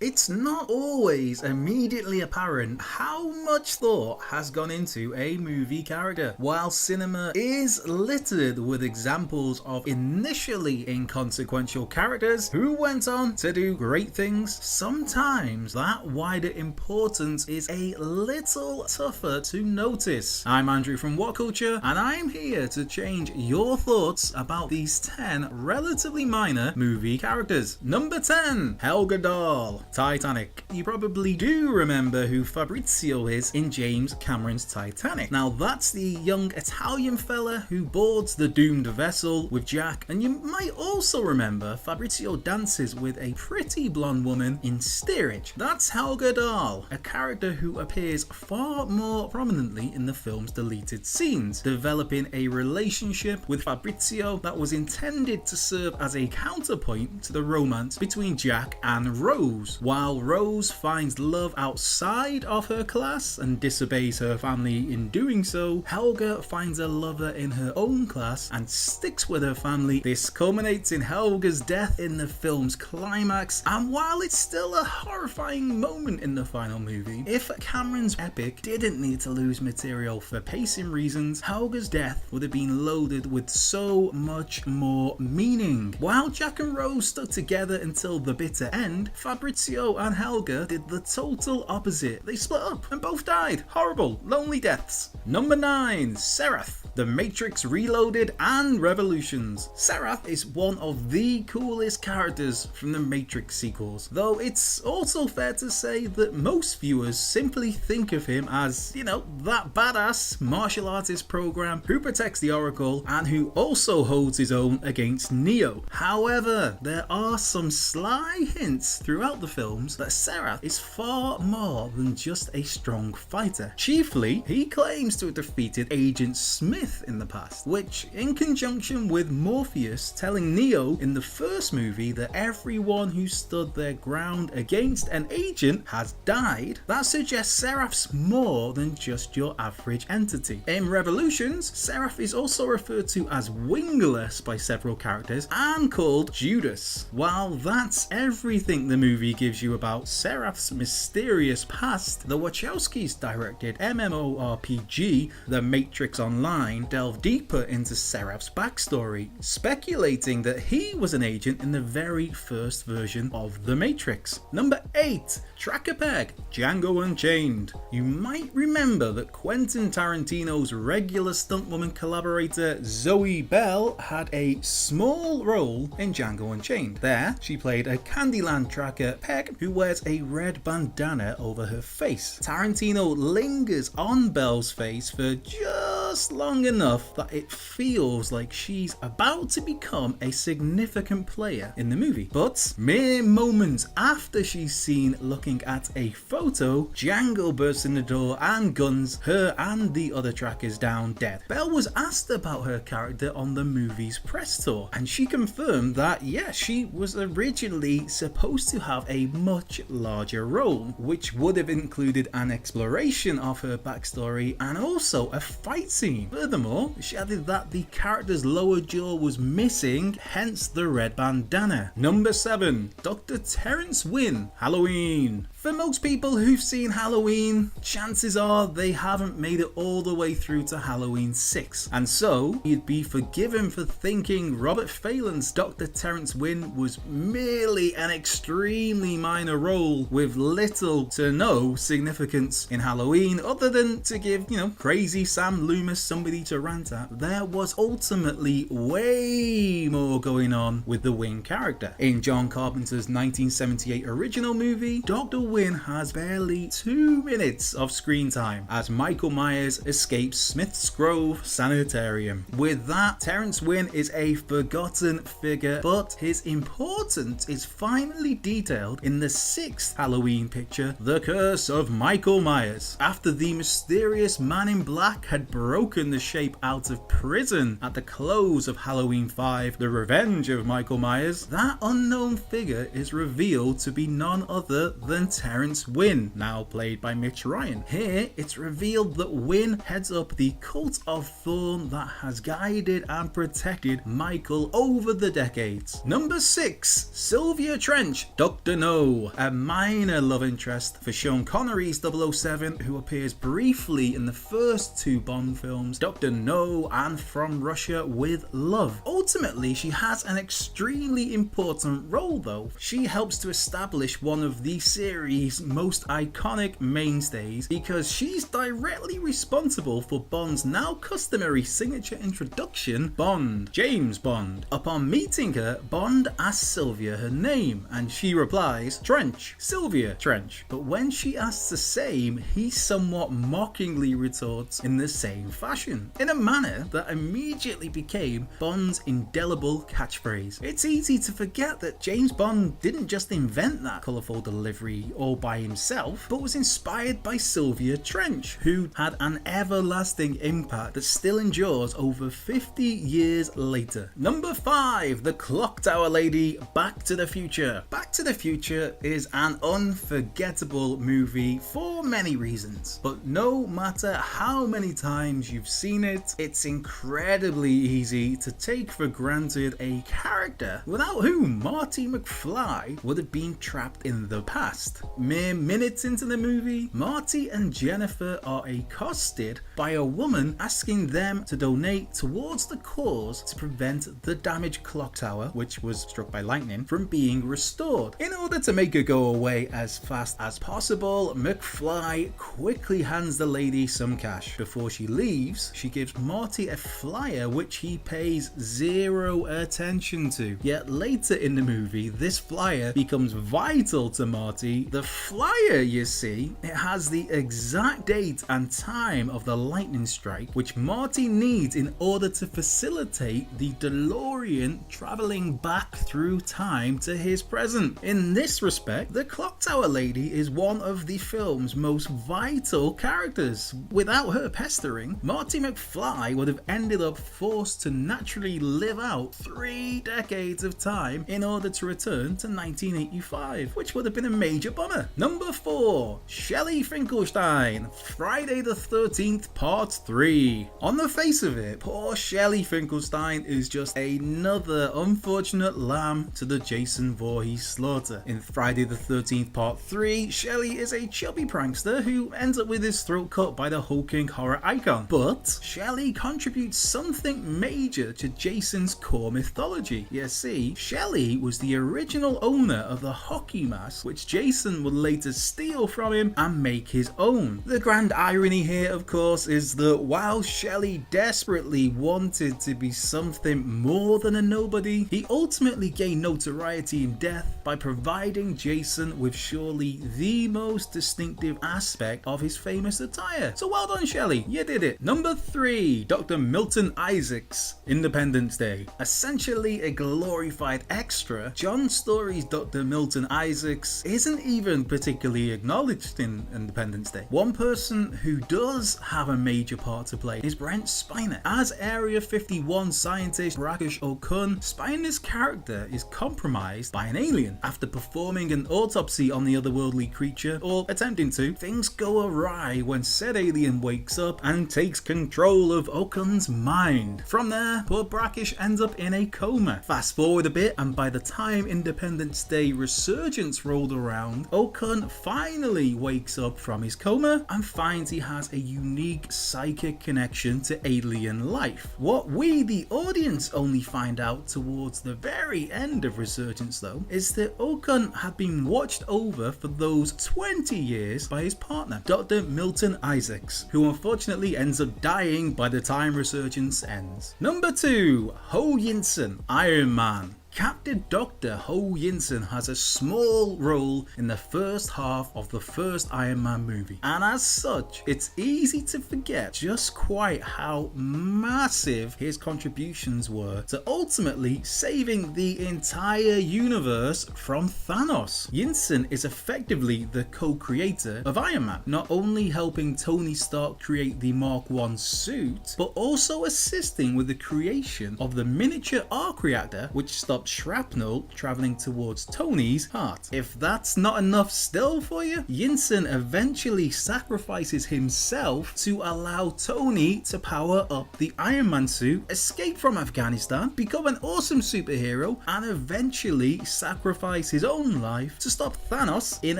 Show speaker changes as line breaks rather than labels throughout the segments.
It's not always immediately apparent how much thought has gone into a movie character. While cinema is littered with examples of initially inconsequential characters who went on to do great things, sometimes that wider importance is a little tougher to notice. I'm Andrew from Whatculture, and I'm here to change your thoughts about these 10 relatively minor movie characters. Number 10, Helga Dahl. Titanic. You probably do remember who Fabrizio is in James Cameron's Titanic. Now that's the young Italian fella who boards the doomed vessel with Jack, and you might also remember Fabrizio dances with a pretty blonde woman in Steerage. That's Helga Dahl, a character who appears far more prominently in the film's deleted scenes, developing a relationship with Fabrizio that was intended to serve as a counterpoint to the romance between Jack and Rose. While Rose finds love outside of her class and disobeys her family in doing so, Helga finds a lover in her own class and sticks with her family. This culminates in Helga's death in the film's climax, and while it's still a horrifying moment in the final movie, if Cameron's epic didn't need to lose material for pacing reasons, Helga's death would have been loaded with so much more meaning. While Jack and Rose stuck together until the bitter end, Fabrizio and Helga did the total opposite. They split up and both died. Horrible, lonely deaths. Number 9, Serath. The Matrix Reloaded and Revolutions. Serath is one of the coolest characters from the Matrix sequels, though it's also fair to say that most viewers simply think of him as, that badass martial artist program who protects the Oracle and who also holds his own against Neo. However, there are some sly hints throughout the films that Serath is far more than just a strong fighter. Chiefly, he claims to have defeated Agent Smith in the past, which, in conjunction with Morpheus telling Neo in the first movie that everyone who stood their ground against an agent has died, that suggests Seraph's more than just your average entity. In Revolutions, Serath is also referred to as Wingless by several characters and called Judas. While that's everything the movie gives you about Seraph's mysterious past, the Wachowskis directed MMORPG The Matrix Online delve deeper into Seraph's backstory, speculating that he was an agent in the very first version of The Matrix. Number 8, Tracker Peg, Django Unchained. You might remember that Quentin Tarantino's regular stuntwoman collaborator Zoe Bell had a small role in Django Unchained. There, she played a Candyland tracker, Peg, who wears a red bandana over her face. Tarantino lingers on Bell's face for just long enough that it feels like she's about to become a significant player in the movie. But mere moments after she's seen looking at a photo, Django bursts in the door and guns her and the other trackers down dead. Bell was asked about her character on the movie's press tour, and she confirmed that she was originally supposed to have a much larger role, which would have included an exploration of her backstory and also a fight scene. Furthermore, she added that the character's lower jaw was missing, hence the red bandana. Number 7, Dr. Terrence Win Halloween. For most people who've seen Halloween, chances are they haven't made it all the way through to Halloween 6, and so you'd be forgiven for thinking Robert Phelan's Dr. Terrence Win was merely an extremely minor role with little to no significance in Halloween other than to give, crazy Sam Loomis somebody to rant at. There was ultimately way more going on with the Win character. In John Carpenter's 1978 original movie, Dr. Win has barely 2 minutes of screen time as Michael Myers escapes Smith's Grove Sanitarium. With that, Terrence Win is a forgotten figure, but his importance is finally detailed in the 6th Halloween picture, The Curse of Michael Myers. After the mysterious Man in Black had broken the shape out of prison at the close of Halloween 5, The Revenge of Michael Myers, that unknown figure is revealed to be none other than Terrence Win, now played by Mitch Ryan. Here, it's revealed that Win heads up the Cult of Thorn that has guided and protected Michael over the decades. Number 6, Sylvia Trench, Dr. No, a minor love interest for Sean Connery's 007, who appears briefly in the first 2 Bond films, Dr. No and From Russia with Love. Ultimately, she has an extremely important role though. She helps to establish one of the series' most iconic mainstays because she's directly responsible for Bond's now customary signature introduction, Bond, James Bond. Upon meeting her, Bond asks Sylvia her name and she replies, Trench, Sylvia Trench. But when she asks the same, he somewhat mockingly retorts in the same fashion, in a manner that immediately became Bond's indelible catchphrase. It's easy to forget that James Bond didn't just invent that colourful delivery all by himself, but was inspired by Sylvia Trench, who had an everlasting impact that still endures over 50 years later. Number 5, the Clock Tower Lady, Back to the Future. Back to the Future is an unforgettable movie for many reasons, but no matter how many times you've seen it, it's incredibly easy to take for granted a character without whom Marty McFly would have been trapped in the past. Mere minutes into the movie, Marty and Jennifer are accosted by a woman asking them to donate towards the cause to prevent the damaged clock tower, which was struck by lightning, from being restored. In order to make her go away as fast as possible, McFly quickly hands the lady some cash. Before she leaves, she gives Marty a flyer which he pays zero attention to. Yet later in the movie, this flyer becomes vital to Marty. The flyer, you see, it has the exact date and time of the lightning strike which Marty needs in order to facilitate the DeLorean traveling back through time to his present. In this respect, the Clock Tower Lady is one of the film's most vital characters. Without her pestering, Marty McFly would have ended up forced to naturally live out 3 decades of time in order to return to 1985, which would have been a major bummer. Number 4, Shelly Franklin, Friday the 13th Part 3. On the face of it, poor Shelly Franklin is just another unfortunate lamb to the Jason Voorhees slaughter. In Friday the 13th Part 3, Shelly is a chubby prankster who ends up with his throat cut by the hulking horror icon. But Shelly contributes something major to Jason's core mythology. You see, Shelly was the original owner of the hockey mask, which Jason would later steal from him and make his own. The grand irony here, of course, is that while Shelly desperately wanted to be something more than a nobody, he ultimately gained notoriety in death by providing Jason with surely the most distinctive aspect of his famous attire. So well done, Shelly, you did it. Number 3, Dr. Milton Isaac's Independence Day. Essentially a glorified extra, John Story's Dr. Milton Isaacs isn't even particularly acknowledged in Independence Day. One person who does have a major part to play is Brent Spiner. As Area 51 scientist Rakesh Okun, Spiner's character is compromised by an alien. After performing an autopsy on the otherworldly creature, or attempting to, things go awry when said alien wakes up and takes control of Okun's mind. From there, poor Rakesh ends up in a coma. Fast forward a bit, and by the time Independence Day Resurgence rolled around, Okun finally wakes up from his coma and finds he has a unique psychic connection to alien life. What we, the audience, only find out towards the very end of Resurgence though, is that Okun had been watched over for those 20 years by his partner, Dr. Milton Isaacs, who unfortunately ends up dying by the time Resurgence ends. Number 2, Ho Yensen, Iron Man. Captain Dr. Ho Yensen has a small role in the first half of the first Iron Man movie, and as such, it's easy to forget just quite how massive his contributions were to ultimately saving the entire universe from Thanos. Yensen is effectively the co-creator of Iron Man, not only helping Tony Stark create the Mark I suit, but also assisting with the creation of the miniature arc reactor which stopped stop shrapnel traveling towards Tony's heart. If that's not enough still for you, Yensen eventually sacrifices himself to allow Tony to power up the Iron Man suit, escape from Afghanistan, become an awesome superhero, and eventually sacrifice his own life to stop Thanos in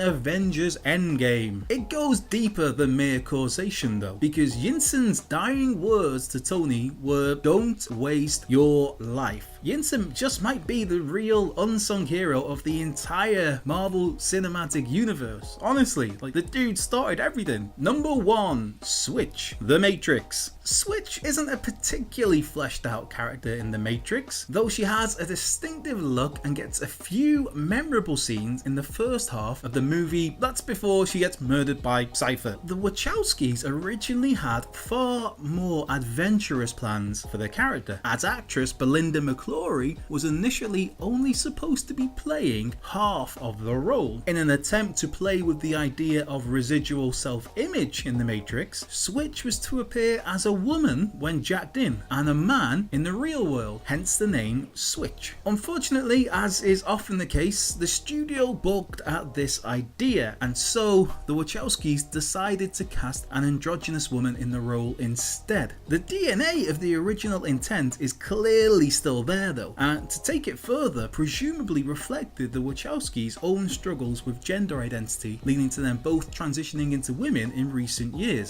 Avengers Endgame. It goes deeper than mere causation though, because Yensen's dying words to Tony were, "Don't waste your life." Yensen just might be the real unsung hero of the entire Marvel Cinematic Universe. Honestly, like, the dude started everything. Number 1, Switch, The Matrix. Switch isn't a particularly fleshed out character in The Matrix, though she has a distinctive look and gets a few memorable scenes in the first half of the movie. That's before she gets murdered by Cypher. The Wachowskis originally had far more adventurous plans for their character, as actress Belinda McClory was initially only supposed to be playing half of the role. In an attempt to play with the idea of residual self-image in The Matrix, Switch was to appear as a woman when jacked in, and a man in the real world, hence the name Switch. Unfortunately, as is often the case, the studio balked at this idea, and so the Wachowskis decided to cast an androgynous woman in the role instead. The DNA of the original intent is clearly still there though, and to take it further, presumably reflected the Wachowskis' own struggles with gender identity, leading to them both transitioning into women in recent years.